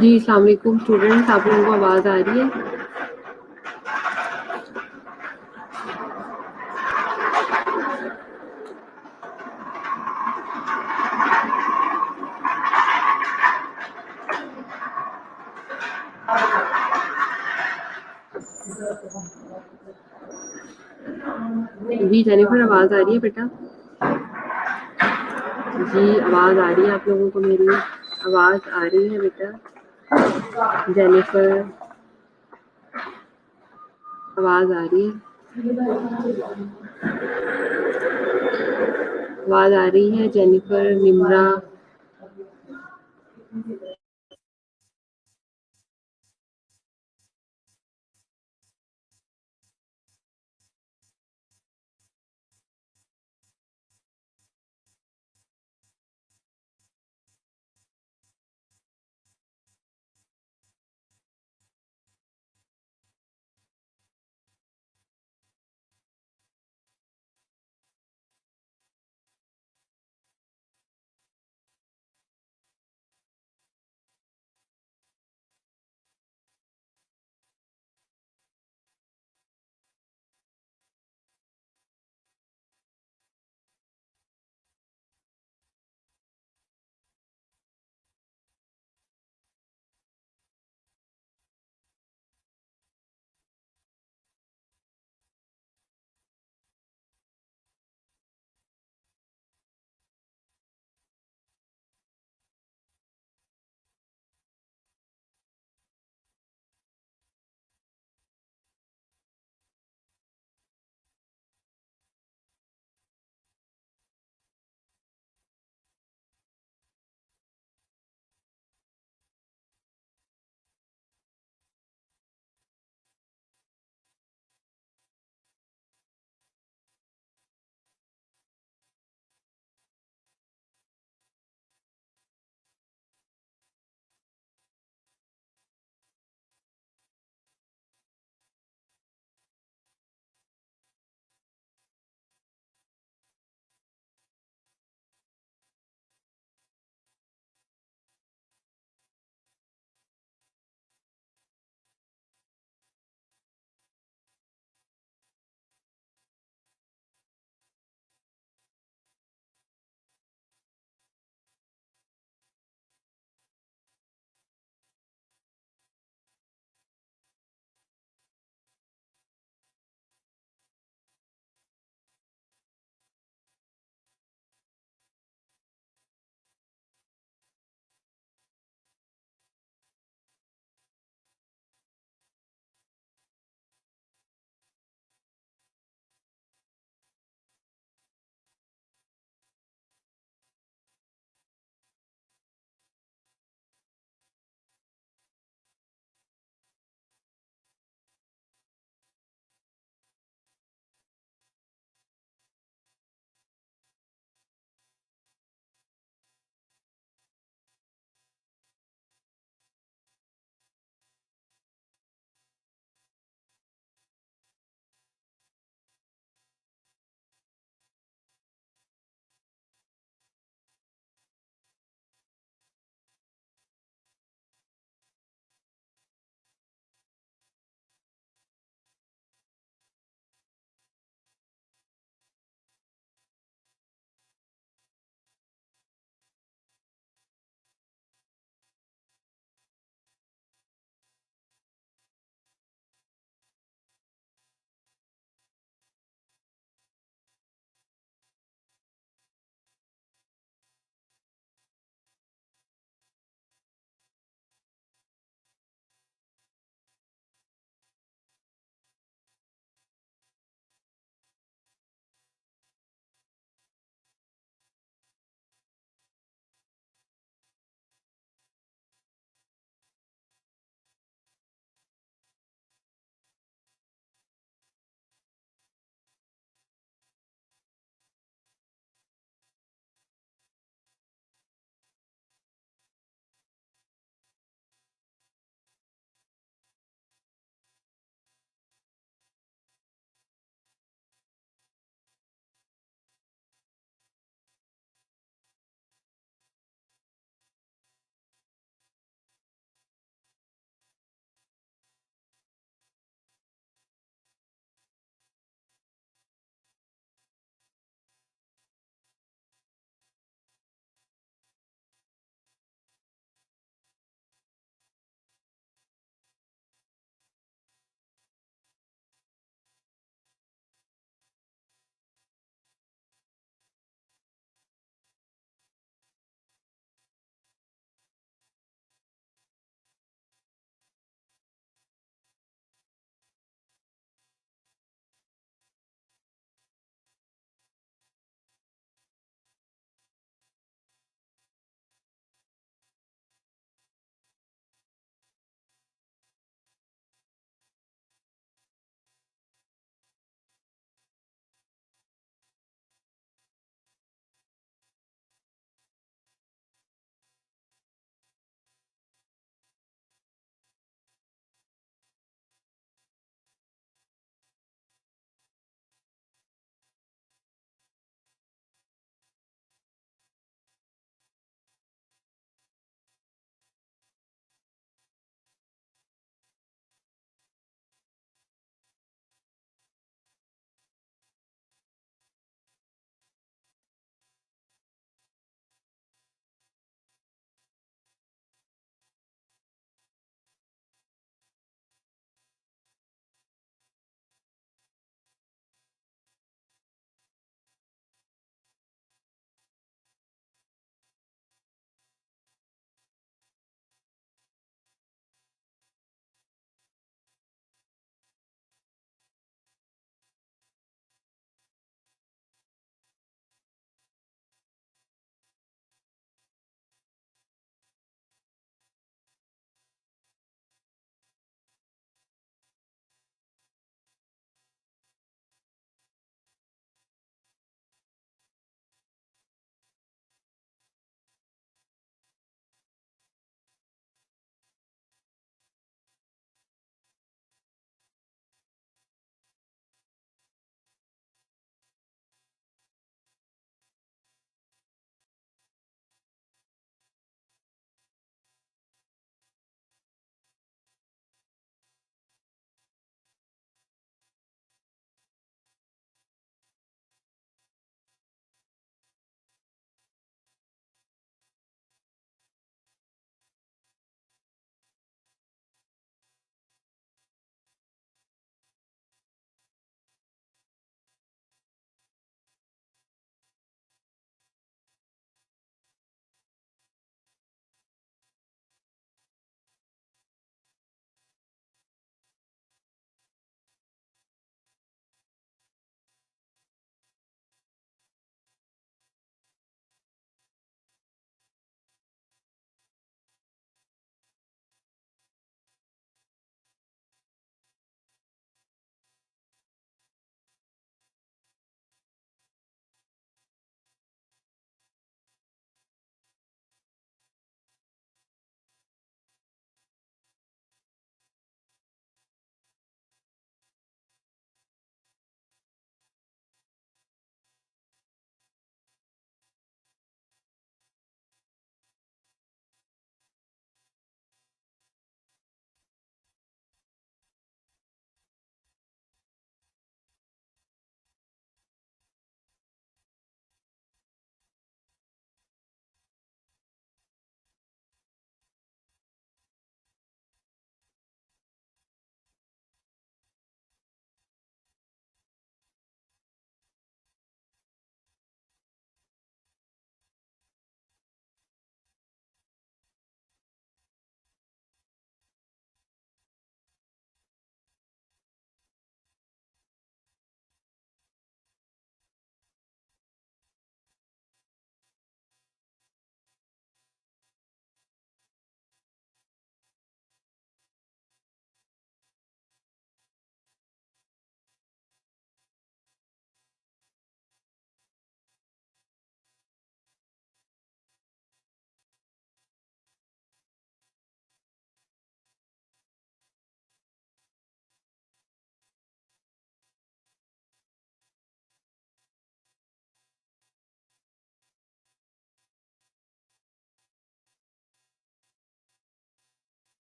जी, अस्सलाम वालेकुम स्टूडेंट्स, आप लोगों को आवाज़ आ रही है? जी, जेनिफर आवाज़ आ रही है बेटा? जी, आवाज़ आ रही है आप लोगों को मेरी? आवाज़ आ रही है बेटा? जेनिफर, आवाज़ आ रही है? आवाज़ आ रही है जेनिफर, निम्रा?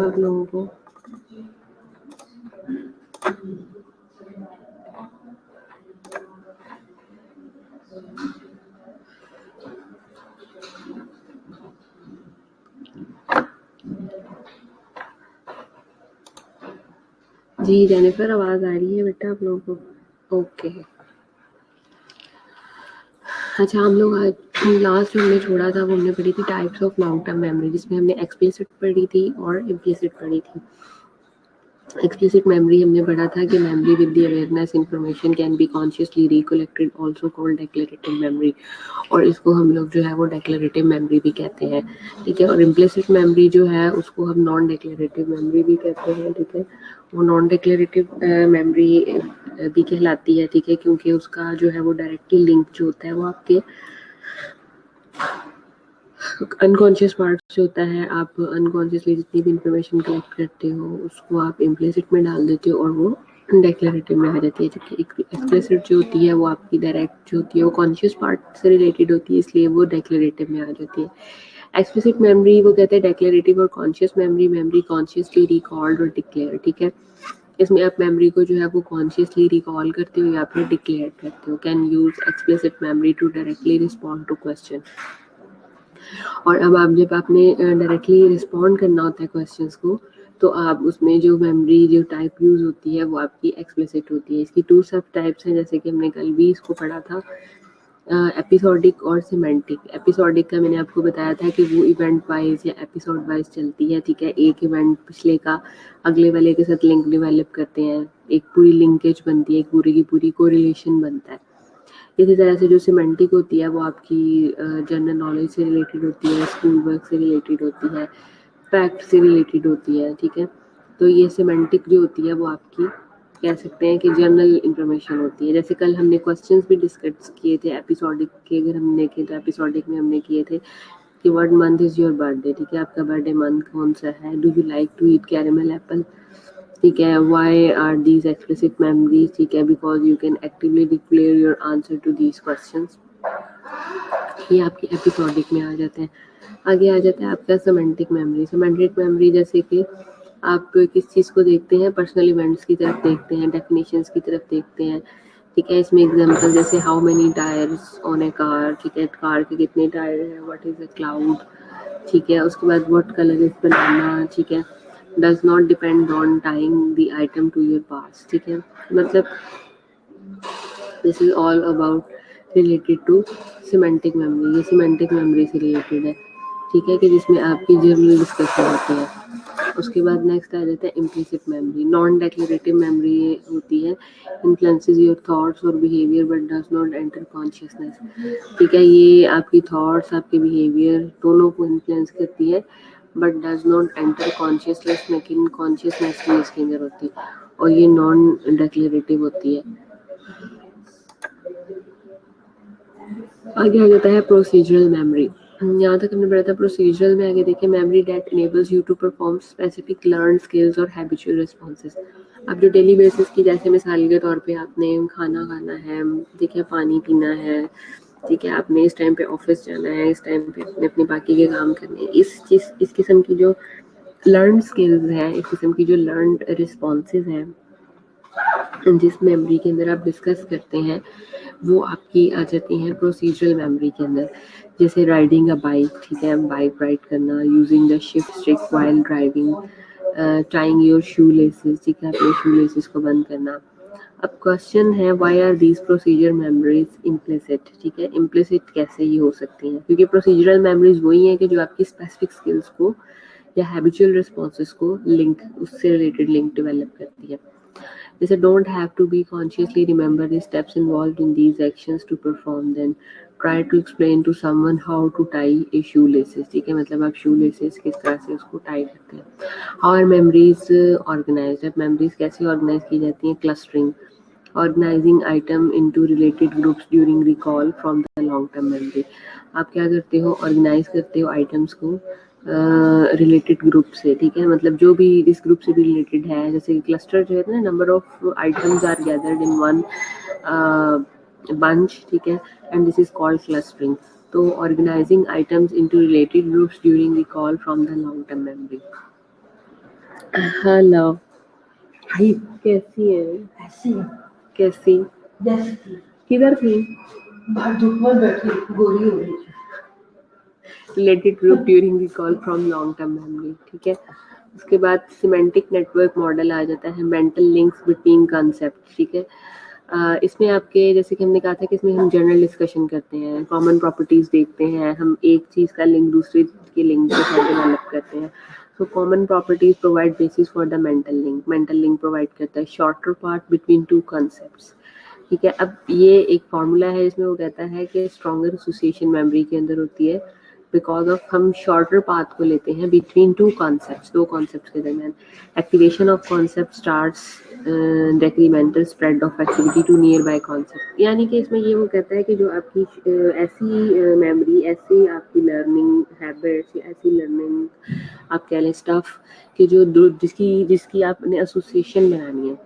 आप लोगों को? जी जेनिफर, आवाज आ रही है बेटा आप लोगों को? ओके। अच्छा, हम लोग आज लास्ट हमने छोड़ा था वो हमने पढ़ी थी types of long term memory, जिसमें हमने एक्सप्लिसिट पढ़ी थी और इम्प्लिसिट पढ़ी थी। एक्सप्लिसिट मेमोरी हमने पढ़ा था कि memory with the awareness information can be consciously recollected, also called declarative memory, और इसको हम लोग जो है वो डिक्लेरेटिव मेमोरी भी कहते हैं, ठीक है। और इम्प्लिसिट मेमोरी जो है उसको हम नॉन डिक्लेरेटिव मेमोरी भी कहते हैं, ठीक है। वो नॉन डिक्लेरेटिव मेमोरी भी कहलाती है, ठीक है, क्योंकि उसका जो है वो डायरेक्टली लिंक जो होता है वो आपके अनकॉन्शियस पार्ट जो होता है, आप अनकॉन्शियसली जितनी भी इंफॉर्मेशन कलेक्ट करते हो उसको आप इम्प्लिसिट में डाल देते हो और वो डिक्लेरेटिव में आ जाती है, जबकि एक्सप्लिसिट जो होती है वो आपकी डायरेक्ट जो होती है वो कॉन्शियस पार्ट से रिलेटेड होती है, इसलिए वो डिक्लेरेटिव में आ जाती है। एक्सप्लिसिट मेमोरी वो कहते हैं डिक्लेरेटिव और conscious memory, memory consciously recalled और डिक्लेयर, ठीक है। इसमें आप मेमोरी को जो है वो कॉन्शियसली रिकॉल करते हो या फिर डिक्लेयर करते हो। Can use explicit memory to directly respond to question. और अब आप जब आपने डायरेक्टली रिस्पॉन्ड करना होता है क्वेश्चंस को, तो आप उसमें जो मेमोरी जो टाइप यूज़ होती है वो आपकी एक्सप्लिसिट होती है। इसकी 2 सब टाइप्स हैं, जैसे कि हमने कल भी इसको पढ़ा था, एपिसोडिक और सिमेंटिक। एपिसोडिक का मैंने आपको बताया था कि वो इवेंट वाइज या एपिसोड वाइज चलती है, ठीक है। एक इवेंट पिछले का अगले वाले के साथ लिंक डेवलप करते हैं, एक पूरी लिंकेज बनती है, एक पूरी की पूरी कोरिलेशन बनता है। इसी तरह से जो सिमेंटिक होती है वो आपकी जनरल नॉलेज से रिलेटेड होती है, स्कूल वर्क से रिलेटेड होती है, फैक्ट से रिलेटेड होती है, ठीक है। तो ये सिमेंटिक जो होती है वो आपकी कह सकते हैं कि जनरल इंफॉर्मेशन होती है। जैसे कल हमने क्वेश्चंस भी डिस्कस किए थे एपिसोडिक के, अगर हमने देखे तो एपिसोडिक में हमने किए थे कि what month is your birthday, ठीक है, आपका बर्थडे मंथ कौन सा है, do you like to eat caramel apple, ठीक है, why are these explicit memories, ठीक है, because you can actively declare your answer to these questions. ये आपके एपिसोडिक में आ जाते हैं। आगे आ जाता है आपका सिमेंटिक मेमोरी। सिमेंटिक मेमोरी जैसे कि आप किस चीज़ को देखते हैं, पर्सनल इवेंट्स की तरफ देखते हैं, डेफिनेशंस की तरफ देखते हैं, ठीक है। इसमें एग्जांपल जैसे how many tyres on A car, ठीक है, कार के कितने टायर हैं, व्हाट इज अ क्लाउड, ठीक है। उसके बाद व्हाट कलर इज बनाना, ठीक है, does not depend on tying the item to your past, ठीक है। मतलब this is all about related to semantic memory. ये सिमेंटिक मेमोरी से रिलेटेड है, ठीक है, कि जिसमें आपकी जनरल डिस्कशन होती है। उसके बाद नेक्स्ट आ जाता है implicit memory. Non declarative memory होती है, इन्फ्लुएंसेस योर थॉट्स और behaviour but does not enter consciousness, ठीक है। ये आपकी थॉट्स आपके बिहेवियर दोनों को इन्फ्लुएंस करती है but does not enter consciousness, लेकिन कॉन्शियसनेस भी इसके अंदर होती है, और ये नॉन डिक्लेरेटिव होती है। आगे आ जाता है प्रोसीजरल मेमोरी। यहाँ तक हमने पढ़ा था प्रोसीजरल में। आगे देखिए memory that enables you to perform specific learn skills और हैबिचुअल रिस्पॉन्सेज। अब जो डेली बेसिस की, जैसे मिसाल के तौर पे आपने खाना खाना है, देखिए पानी पीना है, ठीक है, आपने इस टाइम पे ऑफिस जाना है, इस टाइम पे अपने अपने बाकी के काम करने हैं, इस किस्म की जो लर्न स्किल्स हैं, इस किस्म की जो लर्न रिस्पॉन्सेज हैं जिस मेमोरी के अंदर आप डिस्कस करते हैं, वो आपकी आ जाती हैं प्रोसीजरल मेमोरी के अंदर। जैसे राइडिंग अ बाइक, ठीक है, बाइक राइड करना, using the shift stick while driving, tying your shoe laces, ठीक है, अपने शू लेसेस को बंद करना। अब क्वेश्चन है why are these procedure memories implicit, ठीक है। इम्प्लिसिट कैसे ही हो सकती हैं, क्योंकि प्रोसीजरल मेमोरीज वही हैं कि जो आपकी स्पेसिफिक स्किल्स को या हैबिचुअल रिस्पॉन्सेज को लिंक, उससे रिलेटेड लिंक डेवलप करती है। जैसे don't have to be consciously remember the steps involved in these actions to perform them. Try to explain to someone how to tie a shoelaces, ठीक है, मतलब आप shoelaces किस तरह से उसको टाई करते हैं। How are memories organized? अब memories कैसे organize की जाती हैं? Clustering, organizing item into related groups during recall from the long term memory. आप क्या करते हो, ऑर्गेनाइज करते हो आइटम्स को रिलेटेड ग्रुप से, ठीक है, मतलब जो भी इस ग्रुप से भी रिलेटेड है। जैसे क्लस्टर जो है ना, number of items are gathered in one bunch, ठीक है, and this is called clustering. तो organizing items into related groups during recall from the long term memory. Hello भाई कैसी है? ऐसी कैसी? जैसी थी किधर थी? बाहर धूप में बैठी गोरी हो रही थी। Related group during recall from long term memory, ठीक है। उसके बाद सिमेंटिक नेटवर्क मॉडल आ जाता है, मेंटल लिंक्स बिटवीन कॉन्सेप्ट, ठीक है। इसमें आपके जैसे कि हमने कहा था कि इसमें हम जनरल डिस्कशन करते हैं, कॉमन प्रॉपर्टीज देखते हैं, हम एक चीज़ का लिंक दूसरे के लिंक के साथ डेवलप करते हैं। So common properties provide basis for the mental link provide करता है shorter part between two concepts, ठीक है। अब ये एक फॉर्मूला है जिसमें वो कहता है कि स्ट्रॉन्गर एसोसिएशन मेमोरी के अंदर होती है बिकॉज ऑफ हम शॉर्टर पाथ को लेते हैं बिटवीन टू कॉन्सेप्ट्स, दो कॉन्सेप्ट्स के दरमियान। Activation of concept starts decremental spread of activity to nearby concept, यानी कि इसमें ये वो कहता है कि जो आपकी ऐसी मेमोरी, ऐसी आपकी लर्निंग हैबिट्स या ऐसी लर्निंग आप कह लें स्टफ कि जो जिसकी आपने एसोसिएशन बनानी है,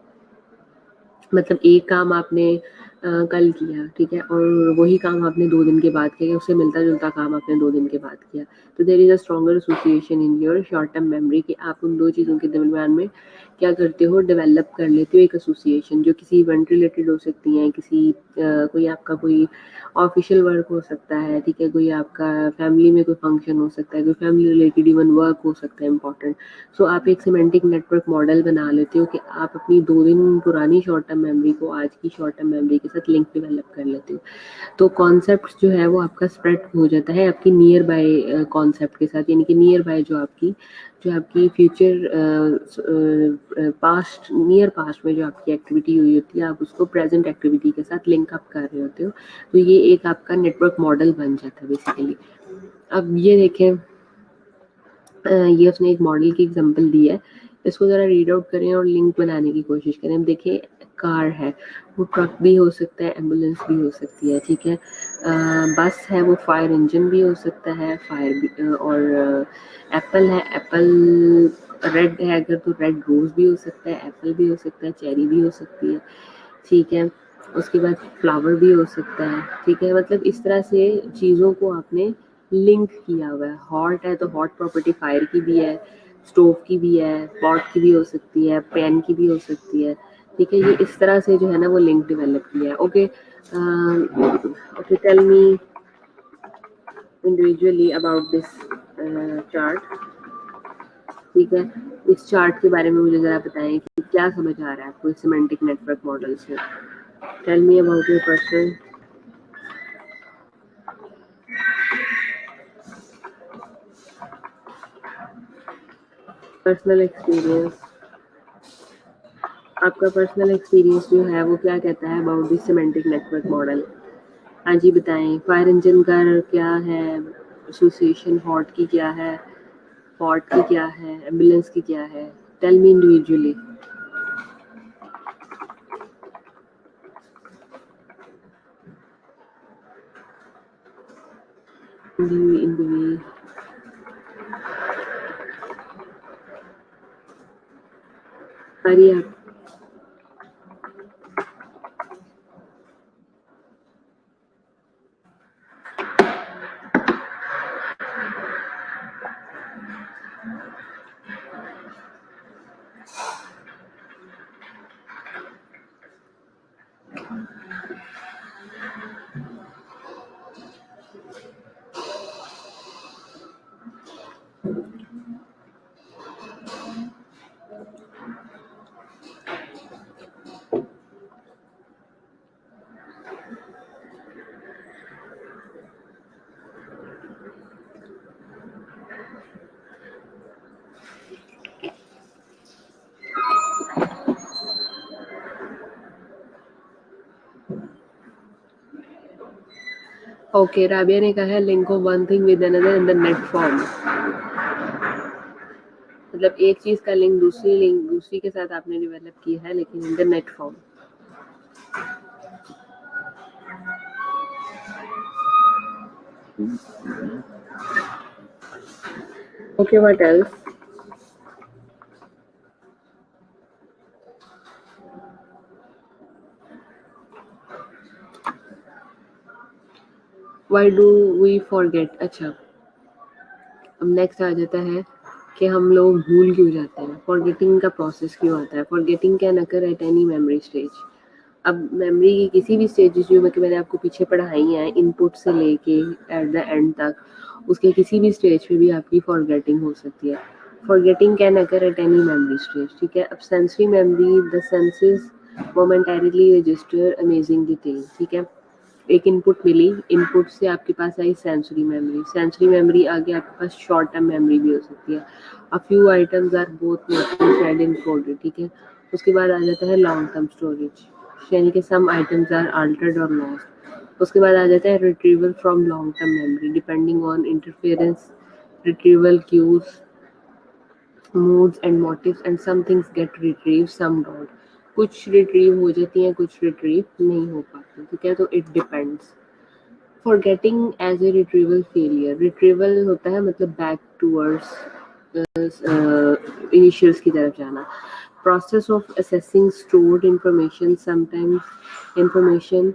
मतलब एक काम आपने कल किया, ठीक है, और वही काम आपने 2 दिन के बाद किया, उससे मिलता-जुलता काम आपने 2 दिन के बाद किया। तो there is a stronger association in your short term memory कि आप उन 2 चीज़ों के दरमियान में क्या करते हो, डेवलप कर लेते हो एक एसोसिएशन जो किसी इवेंट रिलेटेड हो सकती हैं, कोई आपका कोई ऑफिशियल वर्क हो सकता है, ठीक है, कोई आपका फैमिली में कोई फंक्शन हो सकता है, कोई फैमिली रिलेटेड इवन वर्क हो सकता है इम्पोर्टेंट। सो आप एक सिमेंटिक नेटवर्क मॉडल बना लेते हो कि आप अपनी 2 दिन पुरानी शॉर्ट टर्म मेमोरी को आज की शॉर्ट टर्म मेमोरी के साथ लिंक डेवलप कर लेते हो। तो कॉन्सेप्ट जो है वो आपका स्प्रेड हो जाता है आपकी नियर बाय कॉन्सेप्ट के साथ, यानी कि नियर बाय जो आपकी फ्यूचर पास्ट नियर पास्ट में जो आपकी एक्टिविटी हुई होती है, आप उसको प्रेजेंट एक्टिविटी के साथ लिंक अप कर रहे होते हो। तो ये एक आपका नेटवर्क मॉडल बन जाता है बेसिकली। अब ये देखें, ये उसने एक मॉडल की एग्जांपल दी है, इसको ज़रा रीड आउट करें और लिंक बनाने की कोशिश करें। अब देखिए कार है, वो ट्रक भी हो सकता है, एम्बुलेंस भी हो सकती है, ठीक है। बस है, वो फायर इंजन भी हो सकता है, और एप्पल है, एप्पल रेड है अगर तो रेड रोज भी हो सकता है, एप्पल भी हो सकता है, चेरी भी हो सकती है, ठीक है। उसके बाद फ्लावर भी हो सकता है, ठीक है। मतलब इस तरह से चीज़ों को आपने लिंक किया हुआ है। हॉट है तो हॉट प्रॉपर्टी फायर की भी है, स्टोव की भी है, पॉट की भी हो सकती है, पैन की भी हो सकती है, ठीक है। ये इस तरह से जो है ना वो लिंक डेवलप किया है। Okay, okay, tell me individually about this chart, ठीक है। इस चार्ट के बारे में मुझे ज़रा बताएं कि क्या समझ आ रहा है आपको सिमेंटिक नेटवर्क मॉडल से। Tell me about your personal experience. आपका पर्सनल एक्सपीरियंस जो है वो क्या कहता है about this semantic network model? हाँ जी बताएं। फायर इंजन का क्या है एसोसिएशन, हॉट की क्या है, पॉट की क्या है, एम्बुलेंस की क्या है? Tell me individually. Individually hurry up. Okay, Rabia ने कहा है link of one thing with another in the net form. मतलब एक चीज का लिंक दूसरी के साथ आपने डेवलप किया है लेकिन in the net form. Okay, what else? Why do we forget? अच्छा, अब नेक्स्ट आ जाता है कि हम लोग भूल क्यों जाते हैं। फॉरगेटिंग का प्रोसेस क्यों आता है? Forgetting can occur at any memory stage. अब मेमोरी की किसी भी स्टेजेस जो मैंने आपको पीछे पढ़ाई हैं, इनपुट से लेके एट द एंड तक, उसके किसी भी स्टेज पे भी आपकी फॉरगेटिंग हो सकती है। Forgetting can occur at any memory stage, ठीक है। अब sensory memory, the senses momentarily register amazing detail, ठीक है। एक इनपुट मिली, इनपुट से आपके पास आई सेंसरी मेमोरी, सेंसरी मेमोरी आगे आपके पास शॉर्ट टर्म मेमोरी भी हो सकती है। A few items are both noted and encoded, ठीक है। उसके बाद आ जाता है लॉन्ग टर्म स्टोरेज, यानी कि सम आइटम्स आर अल्टर्ड और लॉस्ट। उसके बाद आ जाता है retrieval from long term memory, depending on interference, retrieval cues, moods and motives, and some things get retrieved, some don't। कुछ रिट्रीव हो जाती हैं, कुछ रिट्रीव नहीं हो पाती, ठीक है। तो it depends. Forgetting as a retrieval failure, retrieval होता है मतलब बैक टूवर्ड्स इनिशियल्स की तरफ जाना। process of assessing stored information, sometimes information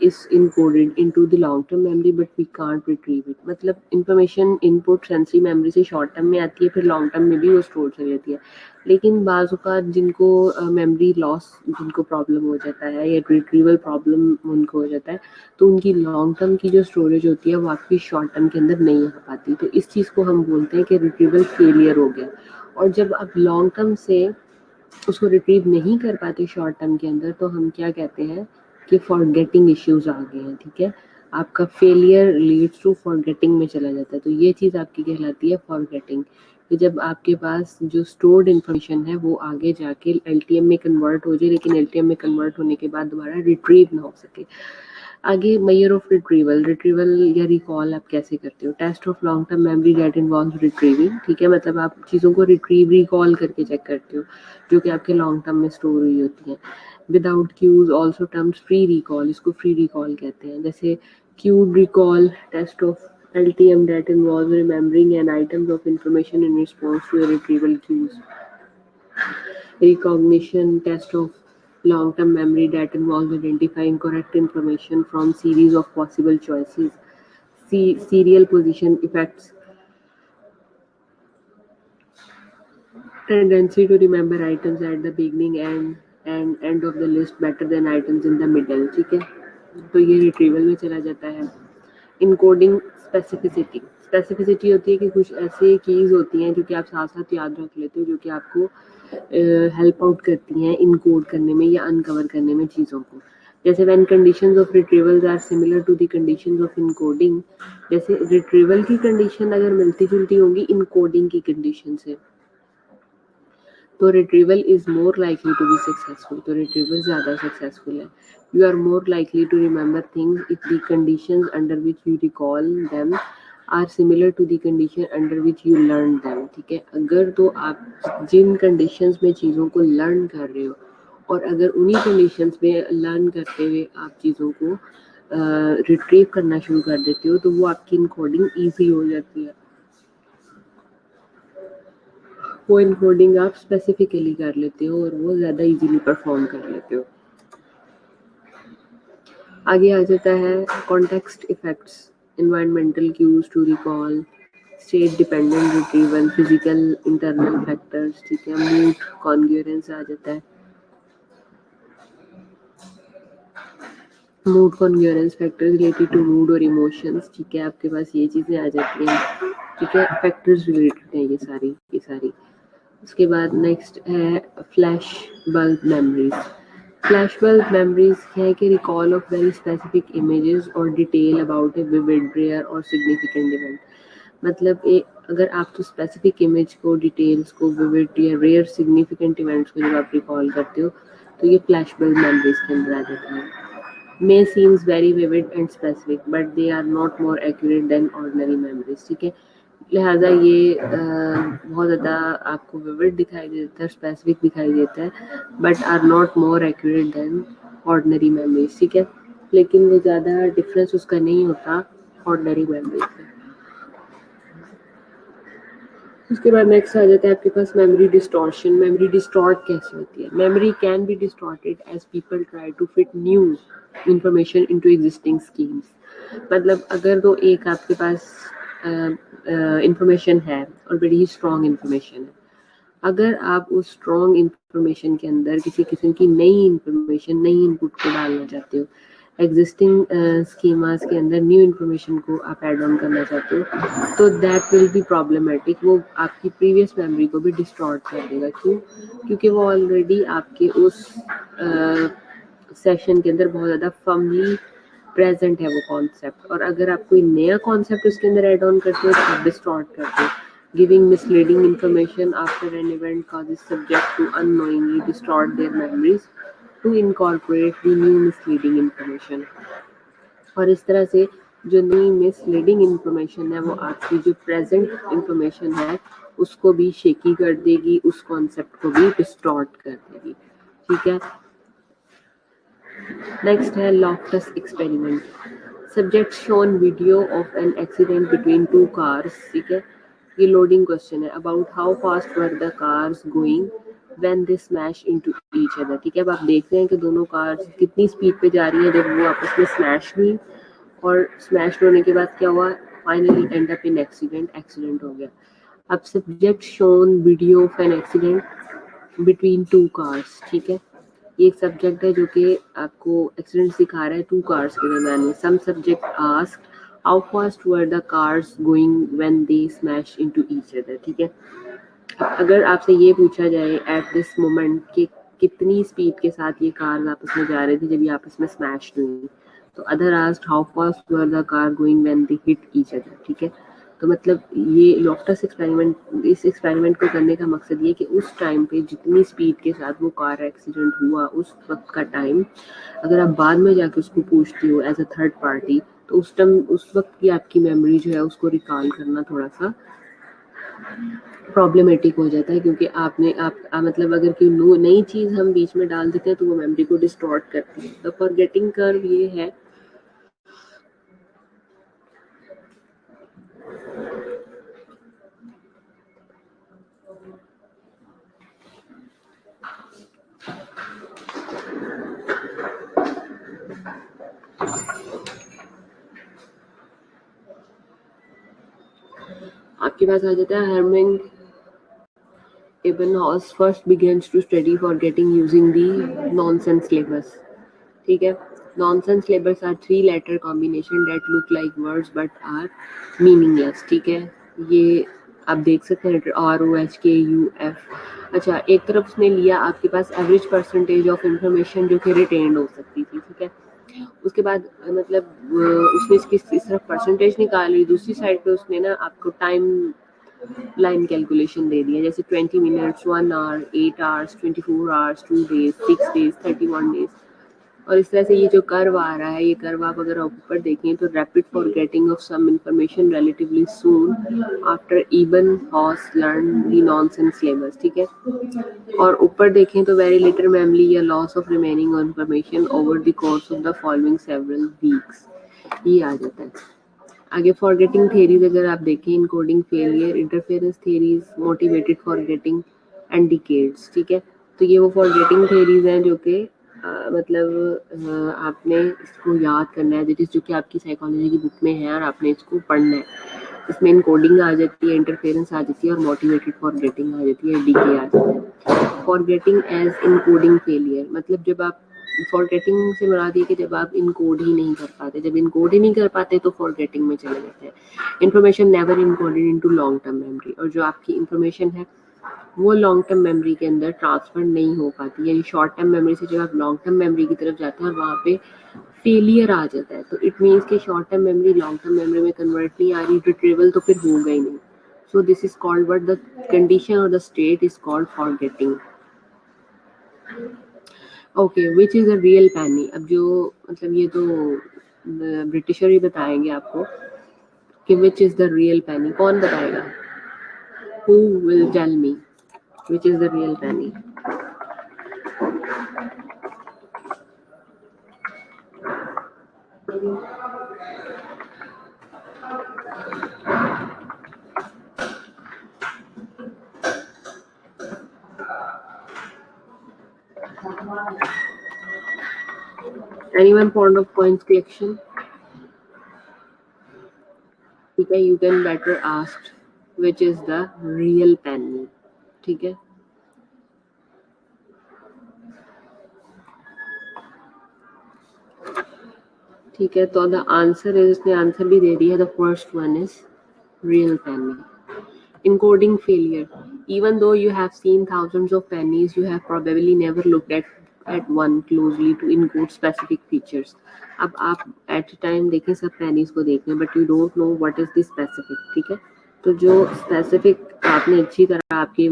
is encoded into the long term memory but we can't retrieve it। मतलब information input sensory memory से short term में आती है, फिर long term में भी वो store चली जाती है। लेकिन बाज़ औक़ात जिनको memory loss, जिनको problem हो जाता है या retrieval problem उनको हो जाता है, तो उनकी long term की जो storage होती है वो आपकी short term के अंदर नहीं आ पाती। तो इस चीज़ को हम बोलते हैं कि retrieval failure हो गया। और जब आप long term से उसको रिट्रीव नहीं कर पाते शॉर्ट टर्म के अंदर, तो हम क्या कहते हैं कि फॉरगेटिंग इश्यूज आ गए हैं, ठीक है। आपका फेलियर लीड्स टू फॉरगेटिंग में चला जाता है। तो ये चीज़ आपकी कहलाती है फॉरगेटिंग, कि जब आपके पास जो स्टोर्ड इन्फॉर्मेशन है वो आगे जाके एलटीएम में कन्वर्ट हो जाए, लेकिन एलटीएम में कन्वर्ट होने के बाद दोबारा रिट्रीव ना हो सके। आगे मेजर ऑफ रिट्रीवल, रिट्रीवल या रिकॉल आप कैसे करते हो? Test of long term memory that involves retrieving, ठीक है। मतलब आप चीज़ों को रिट्रीव रिकॉल करके चेक करते हो जो कि आपके लॉन्ग टर्म में स्टोर हुई होती हैं। Without cues also terms free recall, इसको फ्री रिकॉल कहते हैं। जैसे cued recall, test of LTM that involves remembering an items of information in response to a retrieval cues। Recognition, test of long-term memory that involves identifying correct information from series of possible choices। Serial position effects, tendency to remember items at the beginning and end of the list better than items in the middle, ठीक है। तो ये retrieval में चला जाता है। Encoding specificity, specificity होती है कि कुछ ऐसे कीज होती हैं जो कि आप साथ साथ याद रख लेते हो, जो कि आपको हेल्प आउट करती हैं इनकोड करने में या अनकवर करने में चीज़ों को। जैसे when conditions of retrievals are similar to the conditions of encoding, जैसे रिट्रीवल की कंडीशन अगर मिलती जुलती होंगी इनकोडिंग की कंडीशन से, तो retrieval is more likely to be successful, तो रिट्रीवल ज़्यादा सक्सेसफुल है। You are more likely to remember things if the conditions under which you recall them are similar to the condition under which you learn them, ठीक है। अगर तो आप जिन conditions में चीज़ों को लर्न कर रहे हो और अगर उन्हीं कंडीशंस में लर्न करते हुए आप चीज़ों को रिट्रीव करना शुरू कर देते हो, तो वो आपकी इनकोडिंग ईजी हो जाती है। वो इनकोडिंग आप स्पेसिफिकली कर लेते हो और वो ज़्यादा इजीली परफॉर्म कर लेते हो। आगे आ जाता है context effects, environmental cues to recall, state dependent retrieval, physical internal factors, ठीक है। मूड कॉन्ग्रुएंस आ जाता है, mood congruence factor related to mood और इमोशंस, ठीक है। आपके पास ये चीज़ें आ जाती हैं, ठीक है। फैक्टर्स रिलेटेड है ये सारी। उसके बाद नेक्स्ट है flashbulb memories. Flashbulb memories है कि recall of very specific images और detail about a vivid rare और सिग्निफिकेंट इवेंट। मतलब अगर आप तो स्पेसिफिक इमेज को, डिटेल्स को, विविड या रेयर सिग्निफिकेंट इवेंट्स को जब आप रिकॉल करते हो, तो ये फ्लैश बल्ब मेमोरीज के अंदर आ जाता है। May seems very vivid and specific but they are not more accurate than ordinary memories, ठीक है। लिहाजा ये बहुत ज़्यादा आपको विविड दिखाई देता है, स्पेसिफिक दिखाई देता है, but are not more accurate than ordinary memories, ठीक है। लेकिन वो ज़्यादा डिफरेंस उसका नहीं होता ऑर्डिनरी मेमोरीज से। उसके बाद नेक्स्ट आ जाता है आपके पास मेमोरी डिस्टॉर्शन। मेमोरी डिस्टॉर्ट कैसे होती है? Memory can be distorted as people try to fit new information into existing schemes. मतलब अगर तो एक आपके पास इंफॉर्मेशन है और बड़ी ही स्ट्रॉन्ग इंफॉर्मेशन है, अगर आप उस स्ट्रॉन्ग इंफॉर्मेशन के अंदर किसी किस्म की नई इंफॉर्मेशन, नई इनपुट को डालना चाहते हो, एग्जिस्टिंग स्कीमास के अंदर न्यू इन्फॉर्मेशन को आप ऐड ऑन करना चाहते हो, तो दैट विल बी प्रॉब्लमेटिक। वो आपकी प्रीवियस मेमोरी को भी डिस्टॉर्ट कर देगा। क्यों? क्योंकि वो ऑलरेडी आपके उस सेशन के अंदर बहुत ज़्यादा फर्मली प्रेजेंट है वो कॉन्सेप्ट, और अगर आप कोई नया कॉन्सेप्ट उसके अंदर ऐड ऑन करते हो तो आप डिस्टॉर्ट करते हो। Giving misleading information after an event causes subject to unknowingly distort their memories to incorporate the new misleading information. और इस तरह से जो नई मिसलीडिंग इंफॉर्मेशन है वो आपकी जो प्रेजेंट इंफॉर्मेशन है उसको भी शेकी कर देगी, उस कॉन्सेप्ट को भी डिस्टॉर्ट कर देगी। ठीक है। नेक्स्ट है Loftus experiment. Subject shown video of an accident between two cars. ठीक है, ये लोडिंग क्वेश्चन है। About how fast were the cars going when they smash into each other. ठीक है, अब आप देख रहे हैं कि दोनों कार्स कितनी स्पीड पे जा रही हैं जब वो आपस में स्मैश हुई, और स्मैश होने के बाद क्या हुआ, finally and up in accident हो गया। अब subject shown video of an accident between two cars. ठीक है, ये एक सब्जेक्ट है जो कि आपको एक्सीडेंट सिखा रहा है टू कार्स के दरमियान में। Some subject asked how fast were the cars going when they smash into each other. ठीक है, अगर आपसे ये पूछा जाए एट दिस मोमेंट कि कितनी स्पीड के साथ ये कार आपस में जा रही थी जब ये आपस में स्मैश हुई, तो other asked how fast were the car going when they hit each other. ठीक है, तो मतलब ये लॉफ्टस एक्सपेरिमेंट, इस एक्सपेरिमेंट को करने का मकसद ये कि उस टाइम पे जितनी स्पीड के साथ वो कार एक्सीडेंट हुआ उस वक्त का टाइम अगर आप बाद में जाके उसको पूछती हो एज अ थर्ड पार्टी, तो उस टाइम उस वक्त की आपकी मेमोरी जो है उसको रिकॉल करना थोड़ा सा प्रॉब्लमेटिक हो जाता है, क्योंकि आपने मतलब अगर कोई नई चीज़ हम बीच में डाल देते हैं तो वो मेमोरी को डिस्टॉर्ट करती है। तो फॉरगेटिंग कर्व ये है आपके पास आ जाता है हर्मिंग Ebbinghaus first begins to study forgetting using the nonsense labels. ठीक है, nonsense labels are three-letter combination that look like words but are meaningless. ठीक है, ये आप देख सकते हैं ROHKUF। अच्छा, एक तरफ उसने लिया आपके पास एवरेज परसेंटेज ऑफ इंफॉर्मेशन जो कि रिटेन्ड हो सकती थी। ठीक है, उसके बाद मतलब उसने इसकी इस तरफ परसेंटेज निकाली, दूसरी साइड पे उसने ना आपको टाइम लाइन कैलकुलेशन दे दिया, जैसे 20 minutes, 1 hour, 8 hours, 24 hours, 2 days, 6 days, 31 days. और इस तरह से ये जो कर्व आ रहा है, ये कर्व आप अगर ऊपर देखें तो rapid forgetting of some information relatively soon after Ebbinghaus learn the nonsense labels. ठीक है, और ऊपर देखें तो वेरी लिटिल मेमोरी या loss of remaining information over the course of the following several weeks, ये आ जाता है। आगे फॉरगेटिंग थेरीज अगर आप देखें, encoding failure, interference theories, motivated forgetting and decades. ठीक है, तो ये वो फॉरगेटिंग थेरीज हैं जो कि मतलब आपने इसको याद करना है, दैट इज जो कि आपकी साइकोलॉजी की बुक में है और आपने इसको पढ़ना है। इसमें इनकोडिंग आ जाती है, इंटरफेरेंस आ जाती है और मोटिवेटेड फॉरगेटिंग आ जाती है, डीके आ जाता है। फॉरगेटिंग एज इनकोडिंग फेलियर, मतलब जब आप फॉरगेटिंग से मुराद ये कि जब आप इनकोड ही नहीं कर पाते, जब इनकोड ही नहीं कर पाते तो फॉरगेटिंग में चले जाते हैं। Information never encoded into long term memory, और जो आपकी इन्फॉर्मेशन है वो लॉन्ग टर्म मेमोरी के अंदर ट्रांसफर नहीं हो पाती, यानी शॉर्ट टर्म मेमोरी से जब आप लॉन्ग टर्म मेमोरी की तरफ जाते हैं और वहाँ पे फेलियर आ जाता है, तो इट मीन्स कि short term memory long term memory में कन्वर्ट नहीं आ रही, रिट्रीवल तो फिर होगा ही नहीं। So this is called what the condition और the state is called forgetting. Okay, which is a real penny. अब जो मतलब ये तो ब्रिटिशर ही बताएंगे आपको कि विच इज़ द रियल पैनी, कौन बताएगा? Who will tell me which is the real penny? Anyone fond of coins collection? ठीक है, you can better ask which is the real penny. ठीक है, ठीक है, तो द आंसर इज, इसने आंसर भी दे दिया, the first one is real penny. Encoding failure. Even though you have seen thousands of pennies, you have probably never looked at one closely to encode specific features. अब आप at a time देखें सब pennies को देख रहे हैं, but you don't know what is the specific, ठीक है? तो जो specific आपने अच्छी तरह आपकी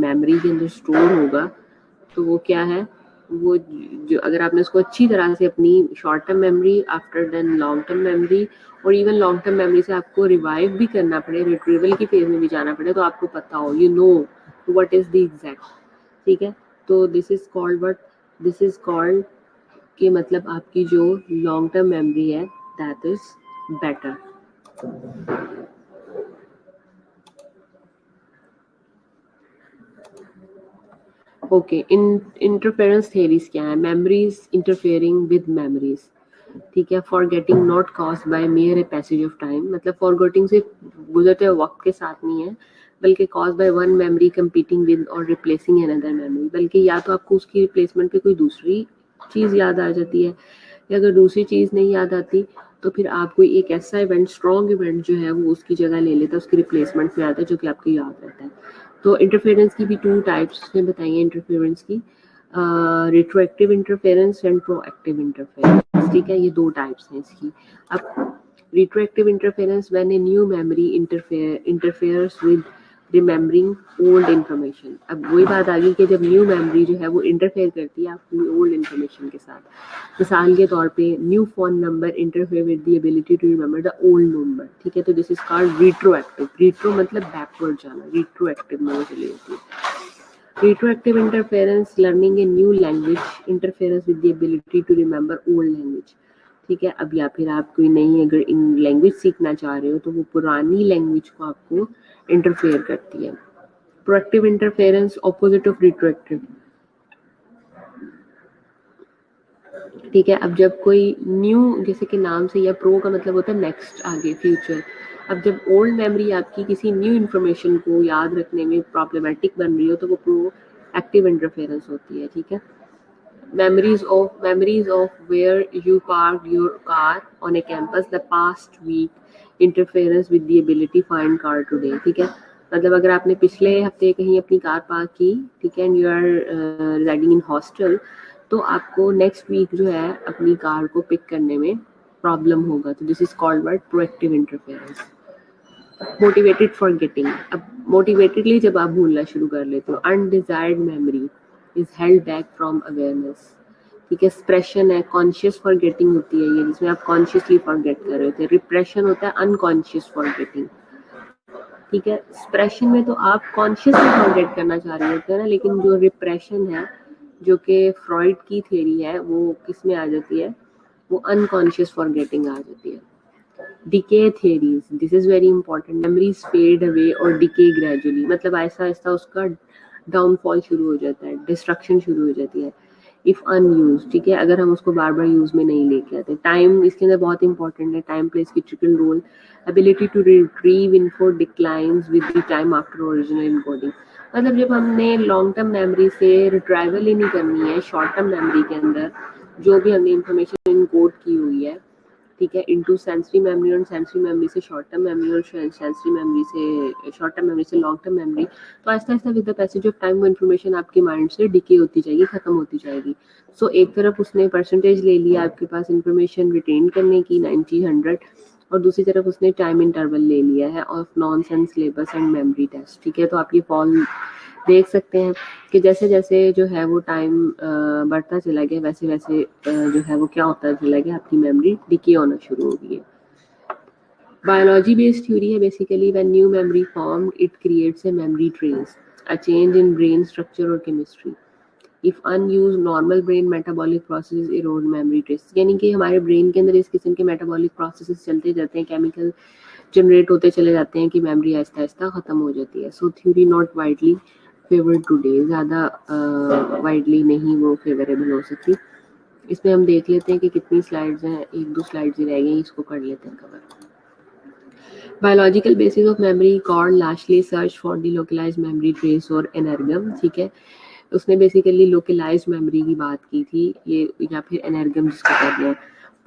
memory के अंदर store होगा, तो वो क्या है? वो जो अगर आपने उसको अच्छी तरह से अपनी short term memory, after then long term memory और इवन लॉन्ग टर्म मेमोरी से आपको रिवाइव भी करना पड़े, रिट्रीवल की फेज में भी जाना पड़े, तो आपको पता हो, you know what is the exact, ठीक है? तो this is called what, this is called कि मतलब आपकी जो लॉन्ग टर्म मेमोरी है that is better. Okay, interference theories क्या है? मेमोरीज इंटरफेयरिंग विद मेमोरीज, ठीक है? Forgetting not caused by mayor a passage of time, मतलब फॉरगेटिंग सिर्फ गुजरते हुए वक्त के साथ नहीं है, बल्कि caused by one memory competing with और रिप्लेसिंग अनदर मेमोरी, बल्कि या तो आपको उसकी रिप्लेसमेंट पे कोई दूसरी चीज़ याद आ जाती है, या अगर दूसरी चीज़ नहीं याद आती तो फिर आप कोई एक ऐसा इवेंट, स्ट्रॉन्ग इवेंट जो है वो उसकी जगह ले लेता है, उसकी रिप्लेसमेंट में आता है, जो कि आपको याद रहता है. तो इंटरफेरेंस की भी 2 टाइप्स ने बताई हैं इंटरफेरेंस की, retroactive interference and proactive interference, ठीक है? ये 2 टाइप्स हैं इसकी. अब retroactive interference when a new memory interferes with remembering old information. अब वही बात आ गई कि जब न्यू मेमोरी जो है वो इंटरफेयर करती है आपकी ओल्ड इन्फॉर्मेशन के साथ. मिसाल के तौर पे new phone number interfere with the ability to remember the old number, ठीक है? तो this is called retroactive. Retro मतलब बैकवर्ड जाना, रिट्रोएक्टिव में वो चली जाती है. Retroactive interference, learning a new language, interference with the ability to remember old language, ठीक है? अब या फिर आप कोई नई अगर इन लैंग्वेज सीखना चाह रहे हो तो वो पुरानी लैंग्वेज को आपको इंटरफेयर करती है. प्रोएक्टिव इंटरफेरेंस ऑपोजिट ऑफ रिट्रोएक्टिव, ठीक है? अब जब कोई न्यू, जैसे कि नाम से, या प्रो का मतलब होता है नेक्स्ट, आगे, फ्यूचर. अब जब ओल्ड मेमोरी आपकी किसी न्यू इन्फॉर्मेशन को याद रखने में प्रॉब्लमेटिक बन रही हो तो वो प्रो एक्टिव इंटरफेरेंस होती है, ठीक है? memories of where you parked your car on a campus the past week interference with the ability find car today, ठीक है? मतलब अगर आपने पिछले हफ्ते कहीं अपनी कार पार्क की, ठीक है, and you are residing in hostel, तो आपको नेक्स्ट वीक जो है अपनी कार को पिक करने में प्रॉब्लम होगा. तो this is called word proactive interference. Motivated forgetting. अब मोटिवेटेडली जब आप भूलना शुरू कर लेते हो, undesired memory is held back from awareness, ठीक है? स्प्रेशन है, कॉन्शियस फॉरगेटिंग होती है ये, जिसमें आप कॉन्शियसली फॉरगेट कर रहे होते हैं. रिप्रेशन होता है अनकॉन्शियस फॉरगेटिंग, ठीक है? स्प्रेशन में तो आप कॉन्शियसली फॉरगेट करना चाह रहे होते हैं ना, लेकिन जो रिप्रेशन है, जो कि फ्रॉइड की थ्योरी है, वो किस में आ जाती है? वो अनकॉन्शियस फॉरगेटिंग आ जाती है. Decay theories, this is very important. Memories fade away और डिके ग्रेजुअली, मतलब ऐसा ऐसा उसका डाउनफॉल शुरू हो जाता है, डिस्ट्रक्शन शुरू हो जाती है. इफ अनयूज, ठीक है? अगर हम उसको बार बार यूज में नहीं लेके आते. टाइम इसके अंदर बहुत इंपॉर्टेंट है. Time place critical role. Ability to retrieve info declines with the time after original encoding. मतलब जब हमने लॉन्ग टर्म मेमोरी से रिट्राइवल ही नहीं करनी है, शॉर्ट टर्म मेमोरी के अंदर जो भी हमने इंफॉर्मेशन इनकोड की हुई है, ठीक है, इनटू सेंसरी मेमोरी, और सेंसरी मेमोरी से शॉर्ट टर्म मेमोरी, और सेंसरी मेमोरी से शॉर्ट टर्म मेमोरी से लॉन्ग टर्म मेमोरी, तो Aahista Aahista with the passage of time वो इन्फॉर्मेशन आपके माइंड से डिके होती जाएगी, खत्म होती जाएगी. सो एक तरफ उसने परसेंटेज ले लिया आपके पास इन्फॉर्मेशन रिटेन करने की 90-100, और दूसरी तरफ उसने टाइम इंटरवल ले लिया है of nonsense syllables and memory test, ठीक है? तो आप ये फॉल देख सकते हैं कि जैसे जैसे जो है वो टाइम बढ़ता चला गया, वैसे वैसे जो है वो क्या होता चला गया, आपकी मेमोरी डिके होना शुरू हो गई है. बायोलॉजी बेस्ड थ्योरी है basically. When new memory formed it creates a memory trace, a change in brain structure और chemistry. If unused normal brain metabolic processes erode memory trace, यानी कि हमारे ब्रेन के अंदर इस किस्म के मेटाबॉलिक प्रोसेसेस चलते जाते हैं, केमिकल जनरेट होते चले जाते हैं कि मेमोरी आहिस्ता आहिस्ता खत्म हो जाती है. सो theory not widely favoured today, ज़्यादा वाइडली नहीं वो फेवरेबल हो सकती. इसमें हम देख लेते हैं कि कितनी स्लाइड्स हैं, 1-2 स्लाइड्स ही रह गई, इसको कर लेते हैं cover. Biological basis of memory, cord largely search for the localized memory trace और एनर्गम, ठीक है? उसने बेसिकली लोकलाइज्ड मेमोरी की बात की थी ये, या फिर एनर्गम जिसको कहते हैं.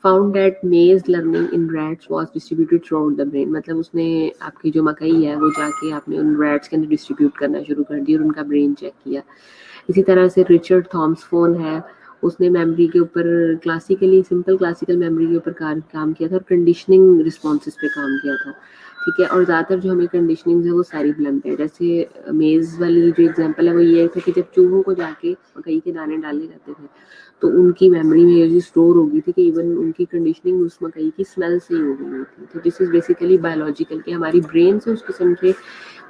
फाउंड दैट मेज learning in rats was distributed through out the brain, मतलब उसने आपकी जो मकई है वो जाके आपने उन रैट्स के अंदर डिस्ट्रीब्यूट करना शुरू कर दिया और उनका ब्रेन चेक किया। इसी तरह से रिचर्ड थॉम्स फोन है, उसने मेमोरी के ऊपर क्लासिकली सिंपल क्लासिकल मेमोरी के ऊपर काम किया था और कंडीशनिंग रिस्पॉन्सेज पे काम किया था, ठीक है। और ज़्यादातर जो हमें कंडीशनिंग है वो सारी ब्लंट है। जैसे मेज़ वाली जो एग्जांपल है वो ये था कि जब चूहों को जाके मकई के दाने डाले जाते थे तो उनकी मेमोरी में ये स्टोर हो गई थी कि इवन उनकी कंडीशनिंग उस मकई की स्मेल से ही हो गई थी। तो दिस इज़ बेसिकली बायोलॉजिकल कि हमारी ब्रेन से उस किस्म के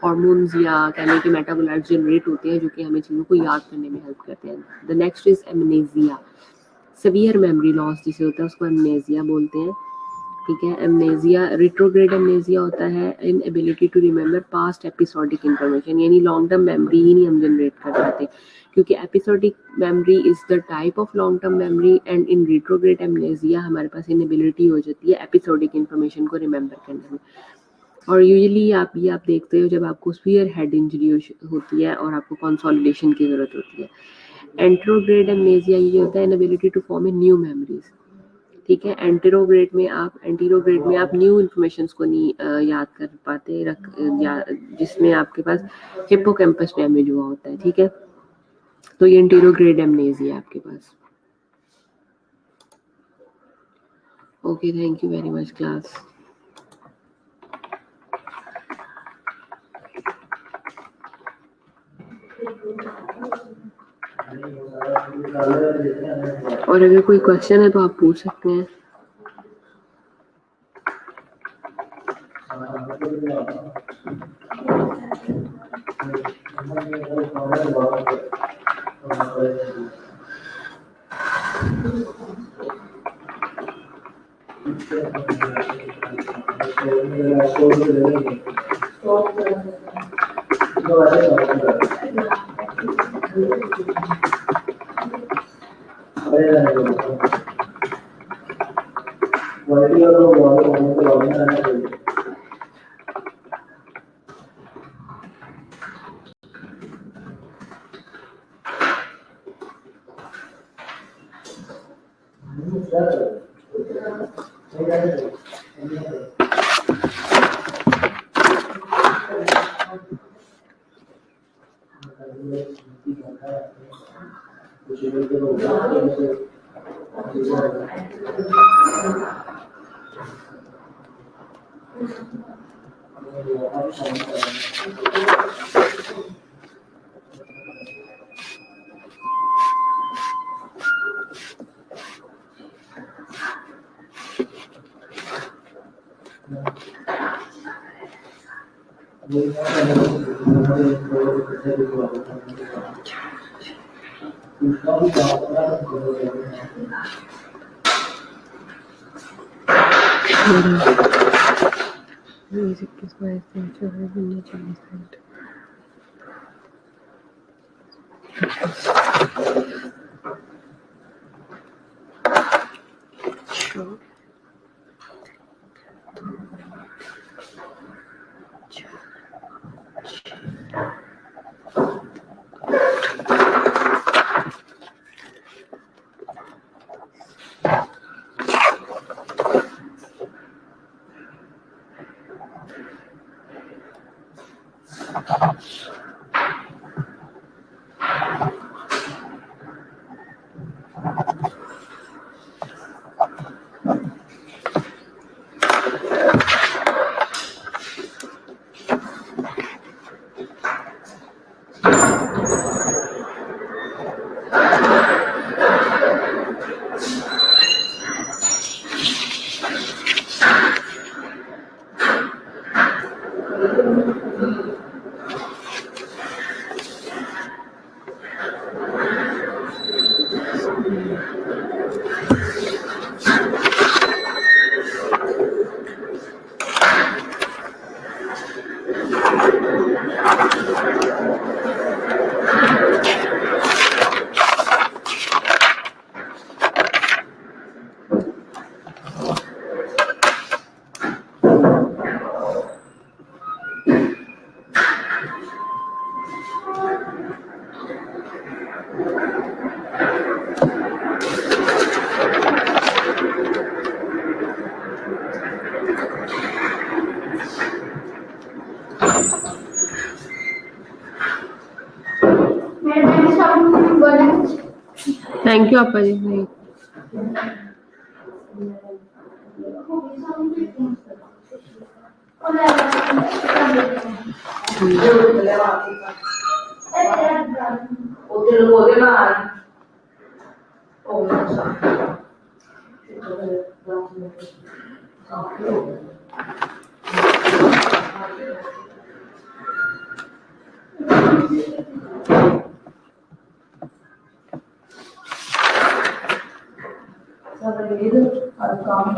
हार्मोन्स या कहने के मेटाबोलाइट्स जनरेट होते हैं जो कि हमें चीज़ों को याद करने में हेल्प करते हैं। The next is amnesia, severe memory loss जिसे होता है उसको एमनेजिया बोलते हैं, ठीक है। एमनेजिया, रिट्रोग्रेड एमनेजिया होता है inability to remember past episodic information, यानी लॉन्ग टर्म मेमोरी ही नहीं हम जनरेट कर पाते, क्योंकि episodic memory is the type of long term memory and in retrograde amnesia हमारे पास इनएबिलिटी हो जाती है एपिसोडिक इन्फॉर्मेशन को रिमेंबर करने में। और यूजुअली आप देखते हो जब आपको स्फीयर हेड इंजरी होती है और आपको कंसोलिडेशन की जरूरत होती है। एंटेरोग्रेड एमनेजिया ये होता है inability to form a new memories, ठीक है। एंटेरोग्रेड में आप न्यू इन्फॉर्मेशन को नहीं याद कर पाते या जिसमें आपके पास हिप्पोकैम्पस डैमेज हुआ होता है, ठीक है। तो ये एंटेरोग्रेड एमनेजिया है आपके पास। Okay, thank you very much class. और अगर कोई क्वेश्चन है तो आप पूछ सकते हैं। Music is my essential nature instinct. Sure. Thank you आपा जी। नहीं అది కామ్